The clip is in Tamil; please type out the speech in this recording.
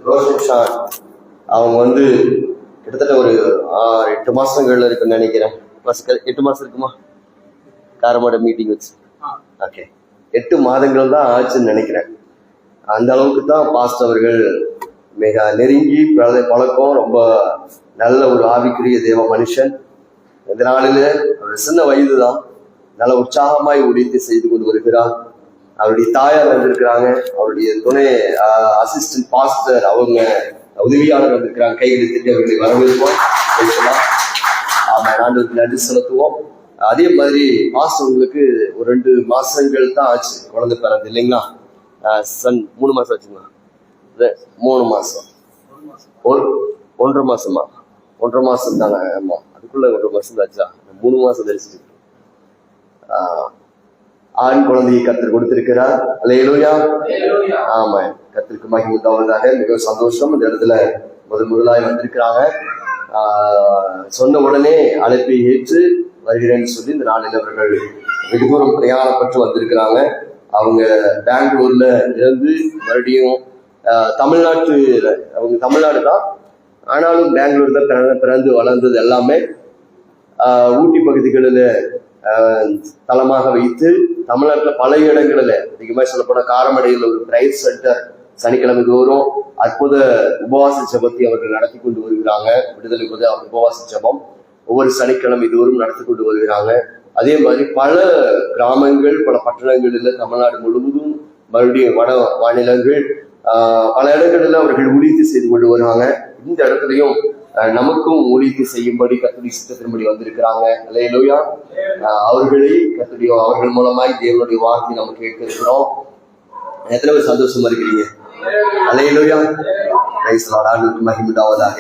ரோஷன் ஷான் அவங்க வந்து கிட்டத்தட்ட ஒரு 8 மாசங்கள்ல இருக்குன்னு நினைக்கிறேன். 8 மாசம் இருக்குமா காரமாட மீட்டிங் வச்சு? ஓகே, 8 மாதங்கள் தான் ஆச்சுன்னு நினைக்கிறேன். அந்த அளவுக்கு தான் பாஸ்டர் அவர்கள் மிக நெருங்கி பழக்கம். ரொம்ப நல்ல ஒரு ஆவிக்குரிய தேவ மனுஷன். இந்த நாளில ஒரு சின்ன வயது தான், நல்ல உற்சாகமாய் ஊழியத்தை செய்து கொண்டு வருகிறார். அவருடைய தாயார் வந்திருக்கிறாங்க, அவருடைய துணை அசிஸ்டன்ட் பாஸ்டர் அவங்க உதவியாளர் வந்திருக்கிறாங்க. கைகளை தட்டி அவர்களை வரவேற்போம். ஆண்டவருக்கு நன்றி செலுத்துவோம். அதே மாதிரி பாஸ்டர் உங்களுக்கு ஒரு 2 மாசங்கள் தான் ஆச்சு குழந்தை பிறந்து இல்லைங்களா? 3 மாசம் ஆச்சுங்களா? 3 மாசம், 1.5 மாசமா? 1.5 மாசம் தானே? ஆமா, அதுக்குள்ள 1 மாசம் ஆச்சா? 3 மாசம் தரிசிச்சு ஆண் குழந்தையை கர்த்தர் கொடுத்திருக்கிறார். அல்லேலூயா. ஆமா, கர்த்தருக்கு மகிமை உண்டாவதாக. மிக சந்தோஷம். இந்த இடத்துல முதலாய் வந்திருக்கிறாங்க. சொன்ன உடனே அழைப்பை ஏற்று வருகிறேன்னு சொல்லி இந்த நாளில் அவர்கள் வெகு தூரம் பிரயாணப்பட்டு வந்திருக்கிறாங்க. அவங்க பெங்களூர்ல இருந்து மறுபடியும் அவங்க தமிழ்நாடு தான், ஆனாலும் பெங்களூர் தான் பிறந்து வளர்ந்தது. எல்லாமே ஊட்டி பகுதிகளில் தளமாக வைத்து தமிழ்நாட்டில் பல இடங்களில், அதிகமாக சொல்லப்போனால் காரமடையில் ஒரு பிரைஸ் சென்டர் சனிக்கிழமை தோறும் அற்புத உபவாச ஜபத்தை அவர்கள் நடத்தி கொண்டு வருகிறாங்க. விடுதலை உபவாச ஜபம் ஒவ்வொரு சனிக்கிழமை தோறும் நடத்தி கொண்டு வருகிறாங்க. அதே மாதிரி பல கிராமங்கள், பல பட்டணங்களில் தமிழ்நாடு முழுவதும், மறுபடியும் வட மாநிலங்கள், பல இடங்களில் அவர்கள் ஊழியத்தை செய்து கொண்டு வருவாங்க. இந்த இடத்துலையும் நமக்கும் ஊழியத்தை செய்யும்படி கர்த்தருடைய சித்தத்தின்படி வந்திருக்கிறாங்க. அல்லேலூயா. அவர்கள் மூலமாய் தேவனுடைய வார்த்தை நம்ம கேட்க இருக்கிறோம். எத்தனை பேர் சந்தோஷமா இருக்கிறீங்க? அல்லேலூயா. Praise the Lord. ஆண்டவருக்கு மகிமை உண்டாவதாக.